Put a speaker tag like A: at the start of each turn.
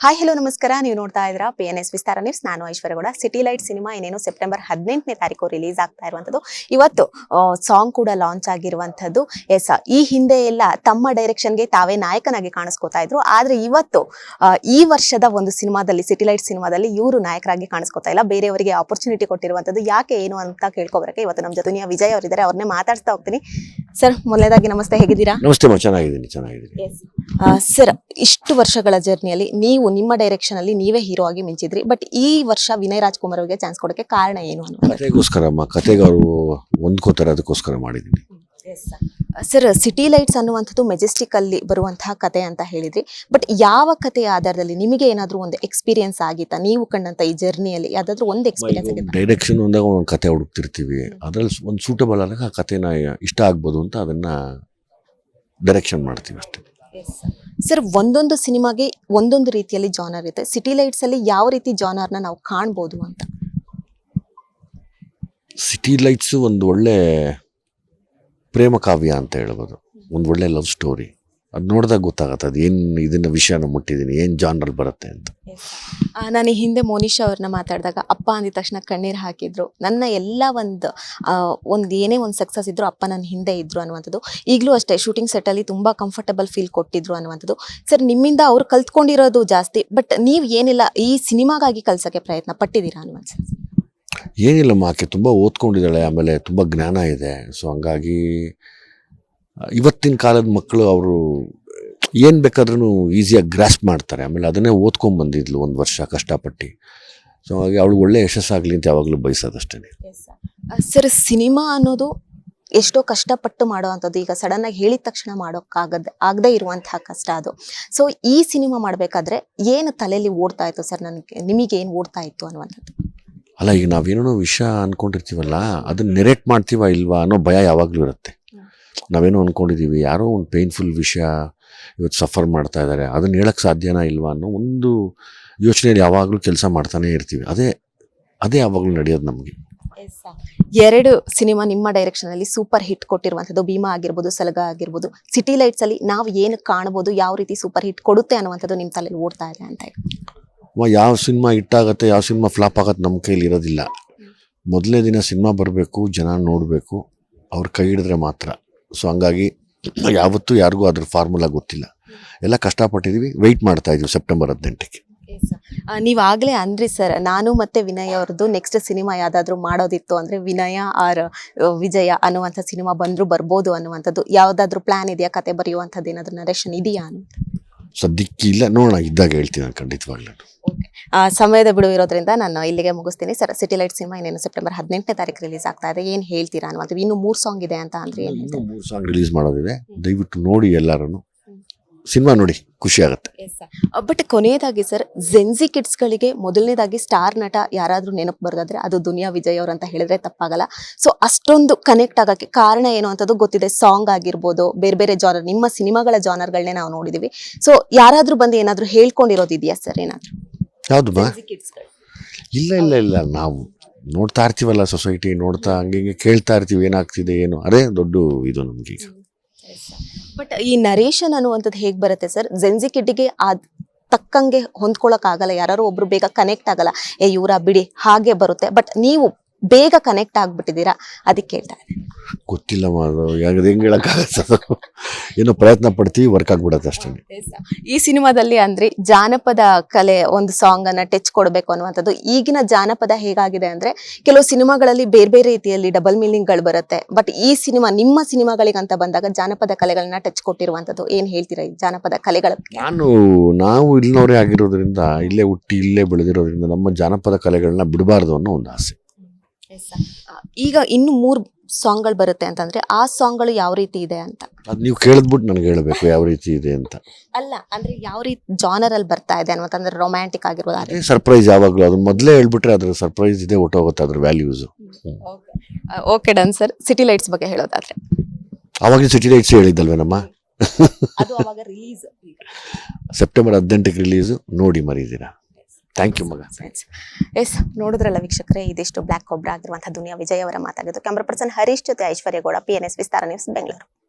A: Hi hello ನಮಸ್ಕಾರ. ನೀವು ನೋಡ್ತಾ ಇದ್ದೀರಾ PNS ವಿಸ್ತಾರ ನ್ಯೂಸ್. ನಾನು ಐಶ್ವರ್ಯಗೌಡ. ಸಿಟಿ ಲೈಟ್ ಸಿನಿಮಾ ಇನ್ನೇನು ಸೆಪ್ಟೆಂಬರ್ 18ನೇ ತಾರೀಕು ರಿಲೀಸ್ ಆಗ್ತಾ ಇರುವಂತದ್ದು. ಇವತ್ತು ಸಾಂಗ್ ಕೂಡ ಲಾಂಚ್ ಆಗಿರುವಂತದ್ದು. ಎಸ್, ಈ ಹಿಂದೆ ಎಲ್ಲ ತಮ್ಮ ಡೈರೆಕ್ಷನ್ಗೆ ತಾವೇ ನಾಯಕನಾಗಿ ಕಾಣಿಸ್ಕೋತಾ ಇದ್ರು. ಆದ್ರೆ ಇವತ್ತು ಈ ವರ್ಷದ ಒಂದು ಸಿನಿಮಾದಲ್ಲಿ, ಸಿಟಿ ಲೈಟ್ ಸಿನಿಮಾದಲ್ಲಿ ಇವರು ನಾಯಕರಾಗಿ ಕಾಣಿಸ್ಕೋತಾ ಇಲ್ಲ, ಬೇರೆಯವರಿಗೆ ಆಪರ್ಚುನಿಟಿ ಕೊಟ್ಟಿರುವಂತದ್ದು. ಯಾಕೆ ಏನು ಅಂತ ಕೇಳ್ಕೊಬರಕ್ಕೆ ಇವತ್ತು ನಮ್ಮ ಜೊತೆ ವಿಜಯ್ ಅವರಿದ್ದಾರೆ. ಅವ್ರನ್ನೇ ಮಾತಾಡ್ತಾ ಹೋಗ್ತೀನಿ. ಸರ್, ಮೊದಲನೇದಾಗಿ ನಮಸ್ತೆ, ಹೇಗಿದ್ದೀರಾ?
B: ನಮಸ್ತೆ, ಚೆನ್ನಾಗಿದ್ದೀನಿ.
A: ಸರ್, ಇಷ್ಟು ವರ್ಷಗಳ ಜರ್ನಿಯಲ್ಲಿ ನೀವು ನಿಮ್ಮ ಡೈರೆಕ್ಷನ್ ಅಲ್ಲಿ ನೀವೇ ಹೀರೋ ಆಗಿ ಮಿಂಚಿದ್ರಿ. ಬಟ್ ಈ ವರ್ಷ ವಿನಯ್ ರಾಜ್ಕುಮಾರ್ ಅವರಿಗೆ ಚಾನ್ಸ್ ಕೊಡಕ್ಕೆ ಕಾರಣ ಏನು?
B: ಕತೆಗೆ ಅವರು ಹೊಂದ್ಕೋತಾರೆ, ಅದಕ್ಕೋಸ್ಕರ ಮಾಡಿದ್ದೀನಿ.
A: ಸರ್, ಸಿಟಿ ಲೈಟ್ಸ್ ಅನ್ನುವಂಥದ್ದು ಮೆಜೆಸ್ಟಿಕ್ ಅಲ್ಲಿ ಬರುವಂತಹ ಕತೆ ಅಂತ ಹೇಳಿದ್ರಿ. ಬಟ್ ಯಾವ ಕಥೆಯ ಆಧಾರದಲ್ಲಿ ನಿಮಗೆ ಏನಾದ್ರೂ ಒಂದು ಎಕ್ಸ್ಪೀರಿಯನ್ಸ್ ಆಗಿತ್ತಾ? ನೀವು ಕಂಡಂತ ಈ ಜರ್ನಿಯಲ್ಲಿ ಯಾವ್ದಾದ್ರು ಒಂದು ಎಕ್ಸ್ಪೀರಿಯನ್ಸ್ ಆಗಿತ್ತಾ?
B: ಡೈರೆಕ್ಷನ್ ಅಂದಾಗ ಒಂದು ಕತೆ ಹುಡುಕ್ತಿರ್ತೀವಿ, ಅದ್ರಲ್ಲಿ ಒಂದು ಸೂಟಬಲ್ ಆದಾಗ ಆ ಕತೆನ ಇಷ್ಟ ಆಗ್ಬೋದು ಅಂತ ಅದನ್ನ ಡೈರೆಕ್ಷನ್ ಮಾಡ್ತೀವಿ ಅಷ್ಟೇ.
A: ಸರ್, ಒಂದೊಂದು ಸಿನಿಮಾಗೆ ಒಂದೊಂದು ರೀತಿಯಲ್ಲಿ ಜಾನರ್ ಇರುತ್ತೆ. ಸಿಟಿ ಲೈಟ್ಸ್ ಅಲ್ಲಿ ಯಾವ ರೀತಿ ಜಾನರ್ನ ನಾವು ಕಾಣ್ಬೋದು ಅಂತ?
B: ಸಿಟಿ ಲೈಟ್ಸ್ ಒಂದು ಒಳ್ಳೆ ಪ್ರೇಮ ಕಾವ್ಯ ಅಂತ ಹೇಳ್ಬೋದು, ಒಂದು ಒಳ್ಳೆ ಲವ್ ಸ್ಟೋರಿ. ಅದು ನೋಡಿದಾಗ ಗೊತ್ತಾಗತ್ತೆ ಅದು ಏನು, ಇದನ್ನ ವಿಷಯನ ಮುಟ್ಟಿದ್ದೀನಿ, ಏನು ಜಾನರ್ ಬರುತ್ತೆ ಅಂತ.
A: ನಾನು ಈ ಹಿಂದೆ ಮೋನಿಶಾ ಅವ್ರನ್ನ ಮಾತಾಡಿದಾಗ ಅಪ್ಪ ಅಂದಿದ ತಕ್ಷಣ ಕಣ್ಣೀರು ಹಾಕಿದ್ರು. ನನ್ನ ಎಲ್ಲ ಒಂದು ಏನೇ ಒಂದು ಸಕ್ಸಸ್ ಇದ್ರು ಅಪ್ಪ ನನ್ನ ಹಿಂದೆ ಇದ್ರು ಅನ್ನುವಂಥದ್ದು. ಈಗಲೂ ಅಷ್ಟೇ, ಶೂಟಿಂಗ್ ಸೆಟ್ಟಲ್ಲಿ ತುಂಬ ಕಂಫರ್ಟಬಲ್ ಫೀಲ್ ಕೊಟ್ಟಿದ್ರು ಅನ್ನುವಂಥದ್ದು. ಸರ್, ನಿಮ್ಮಿಂದ ಅವ್ರು ಕಲ್ತ್ಕೊಂಡಿರೋದು ಜಾಸ್ತಿ, ಬಟ್ ನೀವು ಏನಿಲ್ಲ ಈ ಸಿನಿಮಾಗಾಗಿ ಕಲ್ಸೋಕ್ಕೆ ಪ್ರಯತ್ನ ಪಟ್ಟಿದ್ದೀರಾ ಅನ್ನುವಂಥದ್ದು?
B: ಏನಿಲ್ಲಮ್ಮ, ಆಕೆ ತುಂಬ ಓದ್ಕೊಂಡಿದ್ದಾಳೆ, ಆಮೇಲೆ ತುಂಬ ಜ್ಞಾನ ಇದೆ. ಸೊ ಹಂಗಾಗಿ ಇವತ್ತಿನ ಕಾಲದ ಮಕ್ಕಳು ಅವರು ಏನು ಬೇಕಾದ್ರೂ ಈಸಿಯಾಗಿ ಗ್ರಾಸ್ಪ್ ಮಾಡ್ತಾರೆ. ಆಮೇಲೆ ಅದನ್ನೇ ಓದ್ಕೊಂಡು ಬಂದಿದ್ಲು ಒಂದು ವರ್ಷ ಕಷ್ಟಪಟ್ಟು. ಸೊ ಹಾಗೆ ಅವಳು ಒಳ್ಳೆ ಯಶಸ್ಸಾಗಲಿ ಅಂತ ಯಾವಾಗಲೂ ಬಯಸೋದಷ್ಟೇ.
A: ಸರ್, ಸಿನಿಮಾ ಅನ್ನೋದು ಎಷ್ಟೋ ಕಷ್ಟಪಟ್ಟು ಮಾಡುವಂಥದ್ದು. ಈಗ ಸಡನ್ ಆಗಿ ಹೇಳಿದ ತಕ್ಷಣ ಆಗದೇ ಇರುವಂತಹ ಕಷ್ಟ ಅದು. ಸೊ ಈ ಸಿನಿಮಾ ಮಾಡಬೇಕಾದ್ರೆ ಏನು ತಲೆಯಲ್ಲಿ ಓಡ್ತಾ ಇತ್ತು ಸರ್? ನಿಮಗೆ ಏನು ಓಡ್ತಾ ಇತ್ತು ಅನ್ನುವಂಥದ್ದು?
B: ಅಲ್ಲ, ಈಗ ನಾವೇನೋ ವಿಷಯ ಅಂದ್ಕೊಂಡಿರ್ತೀವಲ್ಲ, ಅದನ್ನ ನೆರೇಟ್ ಮಾಡ್ತೀವ ಇಲ್ವಾ ಅನ್ನೋ ಭಯ ಯಾವಾಗಲೂ ಇರುತ್ತೆ. ನಾವೇನೋ ಅಂದ್ಕೊಂಡಿದ್ದೀವಿ, ಯಾರೋ ಒಂದು ಪೇನ್ಫುಲ್ ವಿಷಯ ಇವತ್ತು ಸಫರ್ ಮಾಡ್ತಾ ಇದ್ದಾರೆ, ಅದನ್ನ ಹೇಳಕ್ಕೆ ಸಾಧ್ಯನಾ ಇಲ್ವಾ ಅನ್ನೋ ಒಂದು ಯೋಚನೆಯಲ್ಲಿ ಯಾವಾಗಲೂ ಕೆಲಸ ಮಾಡ್ತಾನೆ ಇರ್ತೀವಿ. ಅದೇ ಯಾವಾಗಲೂ ನಡೆಯೋದು ನಮಗೆ.
A: 2 ಸಿನಿಮಾ ನಿಮ್ಮ ಡೈರೆಕ್ಷನ್ ಅಲ್ಲಿ ಸೂಪರ್ ಹಿಟ್ ಕೊಟ್ಟಿರುವಂಥದ್ದು, ಭೀಮಾ ಆಗಿರ್ಬೋದು, ಸಲಗ ಆಗಿರ್ಬೋದು. ಸಿಟಿ ಲೈಟ್ಸ್ ಅಲ್ಲಿ ನಾವು ಏನು ಕಾಣಬಹುದು, ಯಾವ ರೀತಿ ಸೂಪರ್ ಹಿಟ್ ಕೊಡುತ್ತೆ ಅನ್ನುವಂಥದ್ದು ನಿಮ್ಮ ತಲೆಯಲ್ಲಿ ಓಡ್ತಾ ಇದೆ ಅಂತ?
B: ಯಾವ ಸಿನಿಮಾ ಹಿಟ್ಟಾಗತ್ತೆ, ಯಾವ ಸಿನಿಮಾ ಫ್ಲಾಪ್ ಆಗತ್ತೆ ನಮ್ಮ ಕೈಲಿ ಇರೋದಿಲ್ಲ. ಮೊದಲನೇ ದಿನ ಸಿನಿಮಾ ಬರಬೇಕು, ಜನ ನೋಡಬೇಕು, ಅವ್ರು ಕೈ ಹಿಡಿದ್ರೆ ಮಾತ್ರ. ಸೊ ಹಂಗಾಗಿ ಯಾವತ್ತೂ ಯಾರಿಗೂ ಅದ್ರ ಫಾರ್ಮುಲಾ ಗೊತ್ತಿಲ್ಲ, ಎಲ್ಲ ಕಷ್ಟಪಟ್ಟಿದ್ದೀವಿ, ವೆಯ್ಟ್ ಮಾಡ್ತಾ ಇದ್ದೀವಿ ಸೆಪ್ಟೆಂಬರ್ 18ಕ್ಕೆ.
A: ನೀವಾಗಲೇ ಅಂದ್ರಿ ಸರ್, ನಾನು ಮತ್ತೆ ವಿನಯ್ ಅವ್ರದ್ದು ನೆಕ್ಸ್ಟ್ ಸಿನಿಮಾ ಯಾವ್ದಾದ್ರು ಮಾಡೋದಿತ್ತು ಅಂದ್ರೆ ವಿನಯ ಆರ್ ವಿಜಯ ಅನ್ನುವಂಥ ಸಿನಿಮಾ ಬಂದ್ರು ಬರ್ಬೋದು ಅನ್ನುವಂಥದ್ದು. ಯಾವ್ದಾದ್ರು ಪ್ಲಾನ್ ಇದೆಯಾ? ಕತೆ ಬರೆಯುವಂಥದ್ದು ಏನಾದ್ರು ನರೇಶನ್ ಇದೆಯಾ?
B: ಸದ್ಯಕ್ಕೆ ಇಲ್ಲ, ನೋಡೋಣ, ಇದ್ದಾಗ ಹೇಳ್ತೀನಿ ನಾನು ಖಂಡಿತವಾಗ್ಲೂ.
A: ಸಮಯದ ಬಿಡು ಇರೋದ್ರಿಂದ ನಾನು ಇಲ್ಲಿಗೆ ಮುಗಿಸ್ತೀನಿ ಸರ್. ಸಿಟಿ ಲೈಟ್ ಸಿನಿಮಾ ಇನ್ನೇನು ಸೆಪ್ಟೆಂಬರ್ 18ನೇ ತಾರೀಕು ರಿಲೀಸ್ ಆಗ್ತಾ ಇದೆ. ಏನು ಹೇಳ್ತೀರಾ ಅನ್ನುವಂಥದ್ದು? ಇನ್ನು 3 ಸಾಂಗ್ ಇದೆ ಅಂತ ಅಂದ್ರೆ
B: ಇನ್ನೂ 3 ಸಾಂಗ್ ರಿಲೀಸ್ ಮಾಡೋದಿದೆ. ದಯವಿಟ್ಟು ನೋಡಿ, ಎಲ್ಲರೂ ಸಿನಿಮಾ ನೋಡಿ, ಖುಷಿ ಆಗುತ್ತೆ.
A: ಬಟ್ ಕೊನೆಯದಾಗಿ ಸರ್, ಜೆನ್ಸಿ ಕಿಡ್ಸ್ ಗಳಿಗೆ ಮೊದಲನೇದಾಗಿ ಸ್ಟಾರ್ ನಟ ಯಾರಾದ್ರೂ ನೆನಪು ಬರೋದಾದ್ರೆ ಅದು ದುನಿಯಾ ವಿಜಯ್ ಅವ್ರು ಅಂತ ಹೇಳಿದ್ರೆ ತಪ್ಪಾಗಲ್ಲ. ಸೊ ಅಷ್ಟೊಂದು ಕನೆಕ್ಟ್ ಆಗಕ್ಕೆ ಕಾರಣ ಏನು ಅಂತದ್ದು ಗೊತ್ತಿದೆ. ಸಾಂಗ್ ಆಗಿರ್ಬೋದು, ಬೇರೆ ಬೇರೆ ಜಾನರ್, ನಿಮ್ಮ ಸಿನಿಮಾಗಳ ಜಾನರ್ಗಳನ್ನೇ ನಾವು ನೋಡಿದೀವಿ. ಸೊ ಯಾರಾದ್ರೂ ಬಂದು ಏನಾದ್ರು ಹೇಳ್ಕೊಂಡಿರೋದಿದೆಯಾ ಸರ್? ಏನಾದ್ರು
B: ಯಾವ್ದು ಇಲ್ಲ, ನಾವು ನೋಡ್ತಾ ಇರ್ತೀವಲ್ಲ, ಸೊಸೈಟಿ ನೋಡ್ತಾ ಹಂಗೆ ಕೇಳ್ತಾ ಇರ್ತೀವಿ ಏನಾಗ್ತಿದೆ ಏನು, ಅದೇ ದೊಡ್ಡ ಇದು ನಮ್ಗೆ.
A: ಬಟ್ ಈ ನರೇಶನ್ ಅನ್ನುವಂಥದ್ದು ಹೇಗೆ ಬರುತ್ತೆ ಸರ್? ಜೆನ್ಸಿ ಕಿಡ್ಗೆ ತಕ್ಕಂಗೆ ಹೊಂದ್ಕೊಳಕ್ ಆಗಲ್ಲ, ಯಾರು ಒಬ್ರು ಬೇಗ ಕನೆಕ್ಟ್ ಆಗಲ್ಲ, ಇವರ ಬಿಡಿ ಹಾಗೆ ಬರುತ್ತೆ. ಬಟ್ ನೀವು ಬೇಗ ಕನೆಕ್ಟ್ ಆಗ್ಬಿಟ್ಟಿದ್ದೀರಾ, ಅದಕ್ಕೆ ಹೇಳ್ತಾ ಇದ್ದೀನಿ.
B: ಗೊತ್ತಿಲ್ಲ, ಹೆಂಗ್ ಹೇಳಕ್ಕಾಗತ್ತೆ, ಏನೋ ಪ್ರಯತ್ನ ಪಡ್ತೀವಿ, ವರ್ಕ್ ಆಗ್ಬಿಡತ್ತೆ ಅಷ್ಟೇ.
A: ಈ ಸಿನಿಮಾದಲ್ಲಿ ಅಂದ್ರೆ ಜಾನಪದ ಕಲೆ ಒಂದು ಸಾಂಗ್ ಅನ್ನ ಟಚ್ ಕೊಡಬೇಕು ಅನ್ನುವಂಥದ್ದು. ಈಗಿನ ಜಾನಪದ ಹೇಗಾಗಿದೆ ಅಂದ್ರೆ ಕೆಲವು ಸಿನಿಮಾಗಳಲ್ಲಿ ಬೇರೆ ಬೇರೆ ರೀತಿಯಲ್ಲಿ ಡಬಲ್ ಮೀನಿಂಗ್ ಗಳು ಬರುತ್ತೆ. ಬಟ್ ಈ ಸಿನಿಮಾ, ನಿಮ್ಮ ಸಿನಿಮಾಗಳಿಗಂತ ಬಂದಾಗ ಜಾನಪದ ಕಲೆಗಳನ್ನ ಟಚ್ ಕೊಟ್ಟಿರುವಂತದ್ದು, ಏನ್ ಹೇಳ್ತೀರಾ ಈ ಜಾನಪದ ಕಲೆಗಳ?
B: ನಾವು ಇಲ್ಲಿನವರೇ ಆಗಿರೋದ್ರಿಂದ, ಇಲ್ಲೇ ಹುಟ್ಟಿ ಇಲ್ಲೇ ಬೆಳೆದಿರೋದ್ರಿಂದ ನಮ್ಮ ಜಾನಪದ ಕಲೆಗಳನ್ನ ಬಿಡಬಾರ್ದು ಅನ್ನೋ ಒಂದು ಆಸೆ.
A: ಈಗ ಇನ್ನು 3 ಸಾಂಗ್ಗಳು ಬರುತ್ತೆ ಅಂತಂದ್ರೆ ಆ ಸಾಂಗ್ಗಳು ಯಾವ ರೀತಿ ಇದೆ ಅಂತ
B: ಅದು ನೀವು ಕೇಳಿದ್ಬಿಟ್ಟು ನನಗೆ ಹೇಳಬೇಕು ಯಾವ ರೀತಿ ಇದೆ ಅಂತ.
A: ಅಲ್ಲ ಅಂದ್ರೆ ಯಾವ ರೀತಿ ಜಾನರ್ ಅಲ್ಲಿ ಬರ್ತಾ ಇದೆ ಅನ್ನೋದಂದ್ರೆ ರೊಮ್ಯಾಂಟಿಕ್ ಆಗಿರೋದು,
B: ಅದೇ ಸರ್ಪ್ರೈಸ್. ಯಾವಾಗಲೂ ಅದನ್ನ ಮೊದಲೇ ಹೇಳ್ಬಿಟ್ರೆ ಅದ್ರ ಸರ್ಪ್ರೈಸ್ ಇದೆ, ಹೊಟ್ಟೋಗುತ್ತೆ ಅದ್ರ values.
A: Okay done sir. City lights ಬಗ್ಗೆ ಹೇಳೋದಾದ್ರೆ
B: ಅವಾಗ ಸಿಟಿ ಲೈಟ್ಸ್ ಹೇಳಿದ್ದಲ್ವೇನಮ್ಮ,
A: ಅದು ಅವಾಗ ರಿಲೀಸ್,
B: ಸೆಪ್ಟೆಂಬರ್ 18ಕ್ಕೆ ರಿಲೀಸ್, ನೋಡಿ ಮರೀದಿರಾ. ಥ್ಯಾಂಕ್ ಯು ಮಗ.
A: ಎಸ್, ನೋಡಿದ್ರಲ್ಲ ವೀಕ್ಷಕರೇ, ಇದಿಷ್ಟು ಬ್ಲ್ಯಾಕ್ ಕೊಬ್ರಾ ಆಗಿರುವಂತಹ ದುನಿಯಾ ವಿಜಯ್ ಅವರ ಮಾತಾಗಿದ್ದು. ಕ್ಯಾಮ್ರಾ ಪರ್ಸನ್ ಹರೀಶ್ ಜೊತೆ ಐಶ್ವರ್ಯಗೌಡ, PNS ವಿಸ್ತಾರ ನ್ಯೂಸ್, ಬೆಂಗಳೂರು.